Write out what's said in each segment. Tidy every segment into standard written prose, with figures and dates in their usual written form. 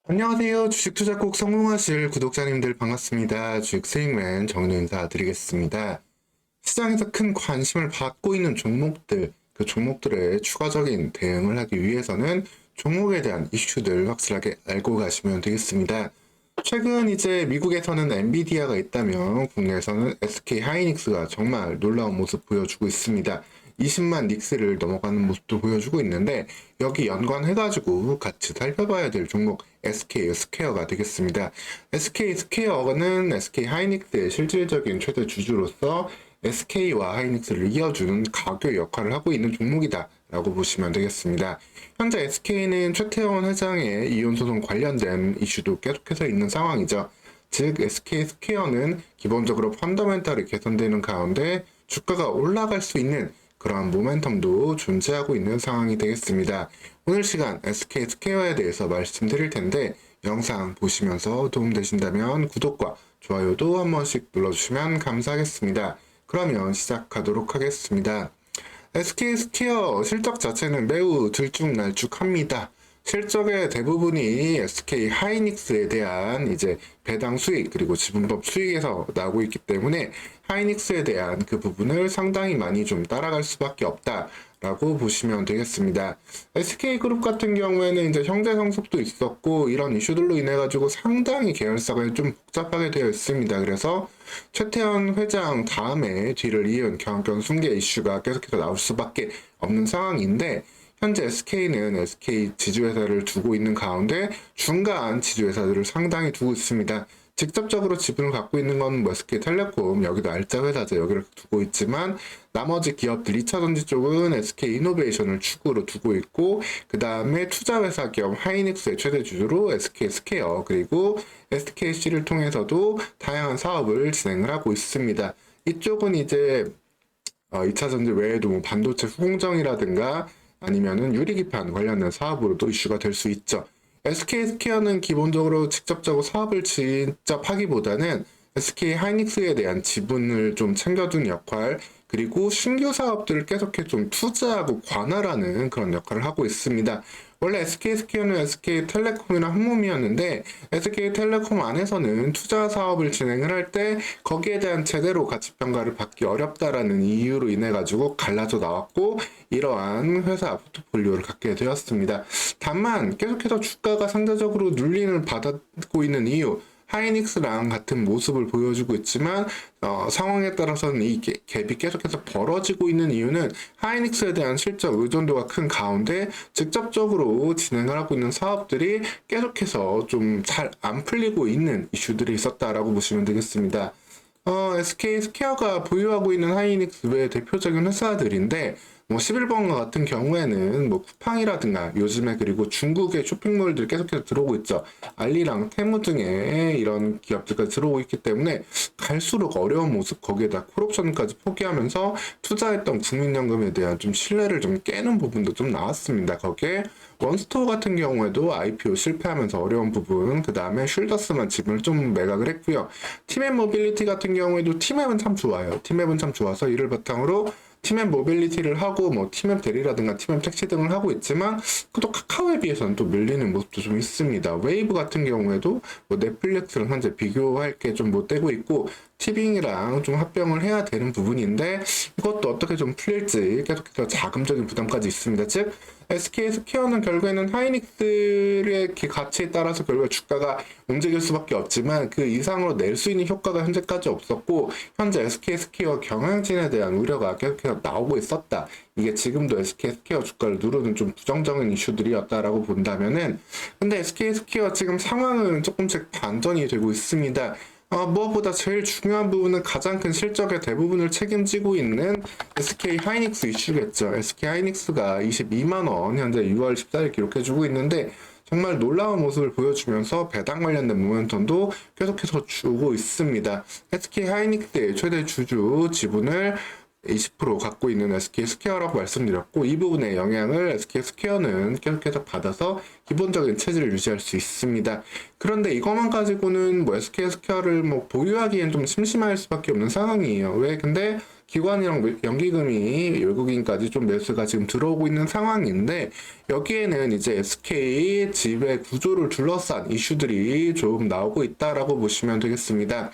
안녕하세요. 주식 투자 꼭 성공하실 구독자님들 반갑습니다. 주식 수익맨 정윤 인사드리겠습니다. 시장에서 큰 관심을 받고 있는 종목들, 그 종목들의 추가적인 대응을 하기 위해서는 종목에 대한 이슈들 확실하게 알고 가시면 되겠습니다. 최근 이제 미국에서는 엔비디아가 있다면 국내에서는 SK 하이닉스가 정말 놀라운 모습 보여주고 있습니다. 20만 닉스를 넘어가는 모습도 보여주고 있는데 여기 연관해가지고 같이 살펴봐야 될 종목 SK 스퀘어가 되겠습니다. SK 스퀘어는 SK 하이닉스의 실질적인 최대 주주로서 SK와 하이닉스를 이어주는 가교 역할을 하고 있는 종목이다 라고 보시면 되겠습니다. 현재 SK는 최태원 회장의 이혼 소송 관련된 이슈도 계속해서 있는 상황이죠. 즉 SK 스퀘어는 기본적으로 펀더멘탈이 개선되는 가운데 주가가 올라갈 수 있는 그러한 모멘텀도 존재하고 있는 상황이 되겠습니다. 오늘 시간 SK 스퀘어에 대해서 말씀드릴 텐데 영상 보시면서 도움되신다면 구독과 좋아요도 한 번씩 눌러주시면 감사하겠습니다. 그러면 시작하도록 하겠습니다. SK 스퀘어 실적 자체는 매우 들쭉날쭉합니다. 실적의 대부분이 SK 하이닉스에 대한 이제 배당 수익 그리고 지분법 수익에서 나오고 있기 때문에 하이닉스에 대한 그 부분을 상당히 많이 좀 따라갈 수밖에 없다라고 보시면 되겠습니다. SK그룹 같은 경우에는 이제 형제 상속도 있었고 이런 이슈들로 인해 가지고 상당히 계열사가 좀 복잡하게 되어 있습니다. 그래서 최태원 회장 다음에 뒤를 이은 경영권 승계 이슈가 계속해서 나올 수밖에 없는 상황인데 현재 SK는 SK 지주회사를 두고 있는 가운데 중간 지주회사들을 상당히 두고 있습니다. 직접적으로 지분을 갖고 있는 건 뭐 SK텔레콤, 여기도 알짜회사죠. 여기를 두고 있지만 나머지 기업들 2차전지 쪽은 SK이노베이션을 축으로 두고 있고 그 다음에 투자회사 겸 하이닉스의 최대 주주로 SK 스퀘어 그리고 SKC를 통해서도 다양한 사업을 진행을 하고 있습니다. 이쪽은 이제 2차전지 외에도 뭐 반도체 후공정이라든가 아니면은 유리기판 관련된 사업으로도 이슈가 될 수 있죠. SK 스퀘어는 기본적으로 직접적으로 사업을 직접 하기보다는 SK 하이닉스에 대한 지분을 좀 챙겨두는 역할, 그리고 신규 사업들을 계속해 좀 투자하고 관할하는 그런 역할을 하고 있습니다. 원래 SK스퀘어는 SK텔레콤이랑 한 몸이었는데 SK텔레콤 안에서는 투자 사업을 진행을 할 때 거기에 대한 제대로 가치평가를 받기 어렵다라는 이유로 인해 가지고 갈라져 나왔고 이러한 회사 포트폴리오를 갖게 되었습니다. 다만 계속해서 주가가 상대적으로 눌림을 받고 있는 이유 하이닉스랑 같은 모습을 보여주고 있지만 상황에 따라서는 이 갭이 계속해서 벌어지고 있는 이유는 하이닉스에 대한 실적 의존도가 큰 가운데 직접적으로 진행을 하고 있는 사업들이 계속해서 좀 잘 안 풀리고 있는 이슈들이 있었다라고 보시면 되겠습니다. SK 스퀘어가 보유하고 있는 하이닉스 외 대표적인 회사들인데 뭐 11번과 같은 경우에는 뭐 쿠팡이라든가 요즘에 그리고 중국의 쇼핑몰들 계속해서 들어오고 있죠. 알리랑 테무 등의 이런 기업들까지 들어오고 있기 때문에 갈수록 어려운 모습 거기에다 콜옵션까지 포기하면서 투자했던 국민연금에 대한 좀 신뢰를 좀 깨는 부분도 좀 나왔습니다. 거기에 원스토어 같은 경우에도 IPO 실패하면서 어려운 부분, 그 다음에 쉴더스만 지분을 좀 매각을 했고요. 팀앱 모빌리티 같은 경우에도 팀앱은 참 좋아요. 팀앱은 참 좋아서 이를 바탕으로 팀앱 모빌리티를 하고 뭐 팀앱 대리라든가 팀앱 택시 등을 하고 있지만 또 카카오에 비해서는 또 밀리는 모습도 좀 있습니다. 웨이브 같은 경우에도 뭐 넷플릭스랑 현재 비교할 게 좀 못 되고 있고 티빙이랑 좀 합병을 해야 되는 부분인데 이것도 어떻게 좀 풀릴지 계속해서 자금적인 부담까지 있습니다. 즉 SK 스퀘어는 결국에는 하이닉스의 가치에 따라서 결국 주가가 움직일 수밖에 없지만 그 이상으로 낼 수 있는 효과가 현재까지 없었고 현재 SK 스퀘어 경영진에 대한 우려가 계속해서 나오고 있었다. 이게 지금도 SK 스퀘어 주가를 누르는 좀 부정적인 이슈들이었다라고 본다면은 근데 SK 스퀘어 지금 상황은 조금씩 반전이 되고 있습니다. 무엇보다 제일 중요한 부분은 가장 큰 실적의 대부분을 책임지고 있는 SK 하이닉스 이슈겠죠. SK 하이닉스가 22만원 현재 6월 14일 기록해주고 있는데 정말 놀라운 모습을 보여주면서 배당 관련된 모멘텀도 계속해서 주고 있습니다. SK 하이닉스의 최대 주주 지분을 20% 갖고 있는 SK 스퀘어라고 말씀드렸고 이 부분의 영향을 SK 스퀘어는 계속해서 받아서 기본적인 체질을 유지할 수 있습니다. 그런데 이것만 가지고는 뭐 SK 스퀘어를 뭐 보유하기엔 좀 심심할 수밖에 없는 상황이에요. 왜? 근데 기관이랑 연기금이 외국인까지 좀 매수가 지금 들어오고 있는 상황인데, 여기에는 이제 SK 지배 구조를 둘러싼 이슈들이 좀 나오고 있다라고 보시면 되겠습니다.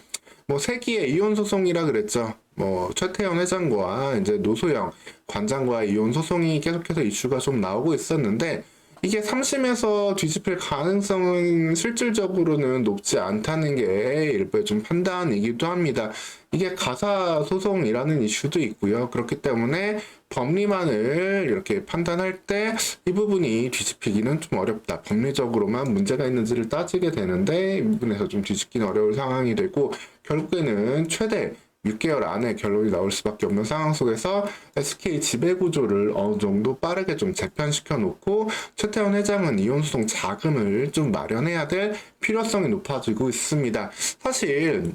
뭐 세기의 이혼 소송이라 그랬죠. 뭐 최태원 회장과 이제 노소영 관장과 이혼 소송이 계속해서 이슈가 좀 나오고 있었는데, 이게 3심에서 뒤집힐 가능성은 실질적으로는 높지 않다는 게 일부의 좀 판단이기도 합니다. 이게 가사 소송이라는 이슈도 있고요. 그렇기 때문에 법리만을 이렇게 판단할 때 이 부분이 뒤집히기는 좀 어렵다. 법리적으로만 문제가 있는지를 따지게 되는데 이 부분에서 좀 뒤집기는 어려울 상황이 되고, 결국에는 최대 6개월 안에 결론이 나올 수밖에 없는 상황 속에서 SK 지배구조를 어느 정도 빠르게 좀 재편시켜 놓고, 최태원 회장은 이혼소송 자금을 좀 마련해야 될 필요성이 높아지고 있습니다. 사실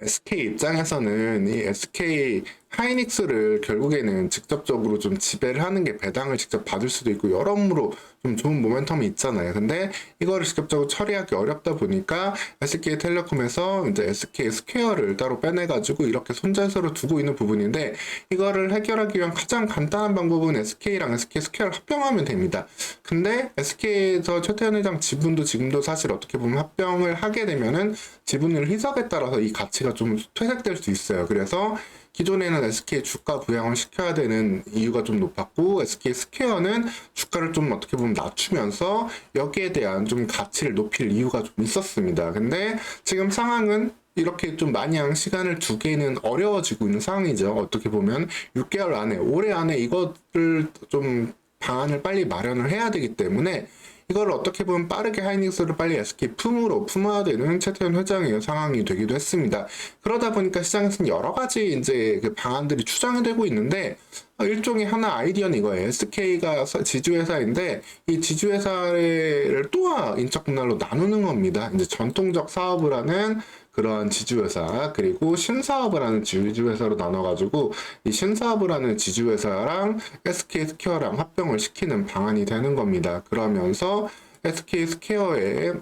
SK 입장에서는 이 SK 하이닉스를 결국에는 직접적으로 좀 지배를 하는 게 배당을 직접 받을 수도 있고 여러모로 좀 좋은 모멘텀이 있잖아요. 근데 이거를 직접적으로 처리하기 어렵다 보니까 SK텔레콤에서 이제 SK 스퀘어를 따로 빼내가지고 이렇게 손재주로 두고 있는 부분인데, 이거를 해결하기 위한 가장 간단한 방법은 SK랑 SK 스퀘어를 합병하면 됩니다. 근데 SK에서 최태원 회장 지분도 지금도 사실 어떻게 보면 합병을 하게 되면은 지분율 희석에 따라서 이 가치가 좀 퇴색될 수 있어요. 그래서 기존에는 SK 주가 부양을 시켜야 되는 이유가 좀 높았고, SK 스퀘어는 주가를 좀 어떻게 보면 낮추면서 여기에 대한 좀 가치를 높일 이유가 좀 있었습니다. 근데 지금 상황은 이렇게 좀 마냥 시간을 두기는 어려워지고 있는 상황이죠. 어떻게 보면 6개월 안에, 올해 안에 이것을 좀 방안을 빨리 마련을 해야 되기 때문에 이걸 어떻게 보면 빠르게 하이닉스를 빨리 SK 품으로 품어야 되는 최태원 회장의 상황이 되기도 했습니다. 그러다 보니까 시장에서는 여러 가지 이제 그 방안들이 추정이 되고 있는데, 일종의 하나 아이디어는 이거예요. SK가 지주회사인데 이 지주회사를 또 인적 분할로 나누는 겁니다. 이제 전통적 사업을 하는 그런 지주회사, 그리고 신사업을 하는 지주회사로 나눠가지고 이 신사업을 하는 지주회사랑 SK 스퀘어랑 합병을 시키는 방안이 되는 겁니다. 그러면서 SK 스퀘어의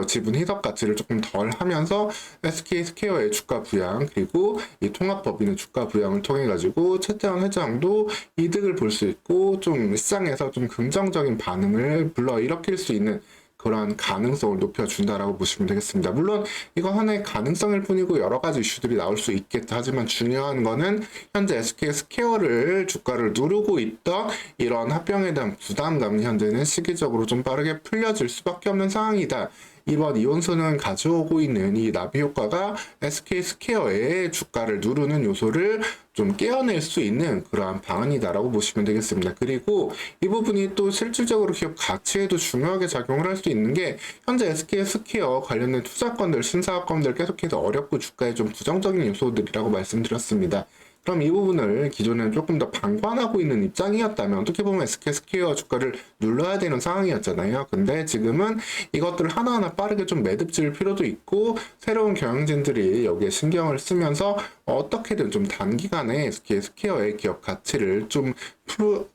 지분 희석 가치를 조금 덜 하면서 SK 스퀘어의 주가 부양, 그리고 이 통합법인의 주가 부양을 통해 가지고 최태원 회장도 이득을 볼 수 있고 좀 시장에서 좀 긍정적인 반응을 불러일으킬 수 있는 그러한 가능성을 높여준다라고 보시면 되겠습니다. 물론 이거 하나의 가능성일 뿐이고 여러 가지 이슈들이 나올 수 있겠다. 하지만 중요한 거는 현재 SK 스퀘어를 주가를 누르고 있던 이런 합병에 대한 부담감이 현재는 시기적으로 좀 빠르게 풀려질 수밖에 없는 상황이다. 이번 이혼소는 가져오고 있는 이 나비 효과가 SK 스퀘어의 주가를 누르는 요소를 좀 깨어낼 수 있는 그러한 방안이다라고 보시면 되겠습니다. 그리고 이 부분이 또 실질적으로 기업 가치에도 중요하게 작용을 할 수 있는 게, 현재 SK 스퀘어 관련된 투자건들, 신사업건들 계속해서 어렵고 주가에 좀 부정적인 요소들이라고 말씀드렸습니다. 그럼 이 부분을 기존에는 조금 더 방관하고 있는 입장이었다면 어떻게 보면 SK 스퀘어 주가를 눌러야 되는 상황이었잖아요. 근데 지금은 이것들을 하나하나 빠르게 좀 매듭 지을 필요도 있고, 새로운 경영진들이 여기에 신경을 쓰면서 어떻게든 좀 단기간에 SK 스퀘어의 기업 가치를 좀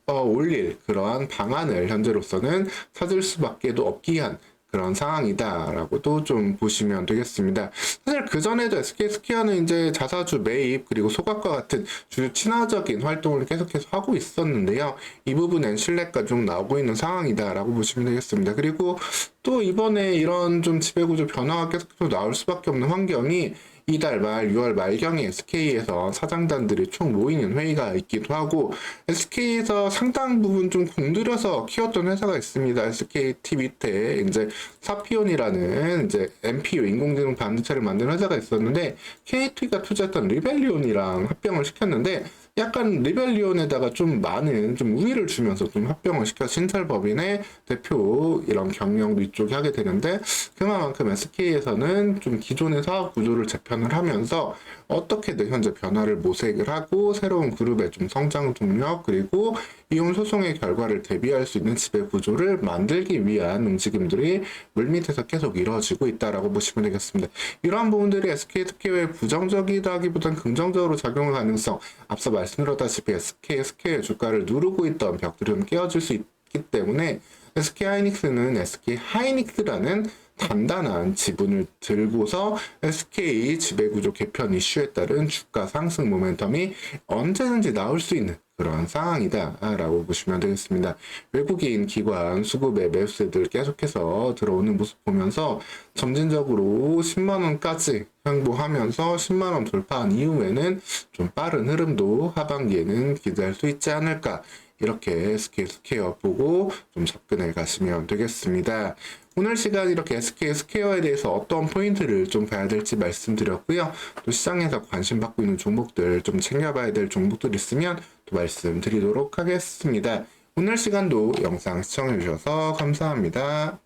올릴 그러한 방안을 현재로서는 찾을 수밖에 없기한 그런 상황이다라고도 좀 보시면 되겠습니다. 사실 그전에도 SK 스퀘어는 이제 자사주 매입 그리고 소각과 같은 주주 친화적인 활동을 계속해서 하고 있었는데요. 이 부분엔 신뢰가 좀 나오고 있는 상황이다라고 보시면 되겠습니다. 그리고 또 이번에 이런 좀 지배구조 변화가 계속해서 나올 수밖에 없는 환경이 이달 말 6월 말경에 SK에서 사장단들이 총 모이는 회의가 있기도 하고, SK에서 상당 부분 좀 공들여서 키웠던 회사가 있습니다. SKT 밑에 이제 사피온이라는 이제 MPU 인공지능 반도체를 만드는 회사가 있었는데, KT가 투자했던 리벨리온이랑 합병을 시켰는데 약간 리벨리온에다가 좀 많은 좀 우위를 주면서 좀 합병을 시켜 신설법인의 대표 이런 경영도 이쪽에 하게 되는데, 그만큼 SK에서는 좀 기존의 사업 구조를 재편을 하면서 어떻게든 현재 변화를 모색을 하고 새로운 그룹의 좀 성장 동력, 그리고 이혼 소송의 결과를 대비할 수 있는 지배 구조를 만들기 위한 움직임들이 물밑에서 계속 이루어지고 있다라고 보시면 되겠습니다. 이러한 부분들이 SK 스퀘어에 부정적이다기보다는 긍정적으로 작용할 가능성, 앞서 말씀드렸다시피 SK 스퀘어의 주가를 누르고 있던 벽들이 좀 깨어질 수 있기 때문에 SK 하이닉스는 SK 하이닉스라는 단단한 지분을 들고서 SK 지배구조 개편 이슈에 따른 주가 상승 모멘텀이 언제든지 나올 수 있는 그런 상황이다라고 보시면 되겠습니다. 외국인 기관 수급의 매수세들 계속해서 들어오는 모습 보면서 점진적으로 10만 원까지 횡보하면서 10만 원 돌파한 이후에는 좀 빠른 흐름도 하반기에는 기대할 수 있지 않을까, 이렇게 SK 스퀘어 보고 좀 접근해 가시면 되겠습니다. 오늘 시간 이렇게 SK 스퀘어에 대해서 어떤 포인트를 좀 봐야 될지 말씀드렸고요. 또 시장에서 관심 받고 있는 종목들, 좀 챙겨봐야 될 종목들 있으면 또 말씀드리도록 하겠습니다. 오늘 시간도 영상 시청해 주셔서 감사합니다.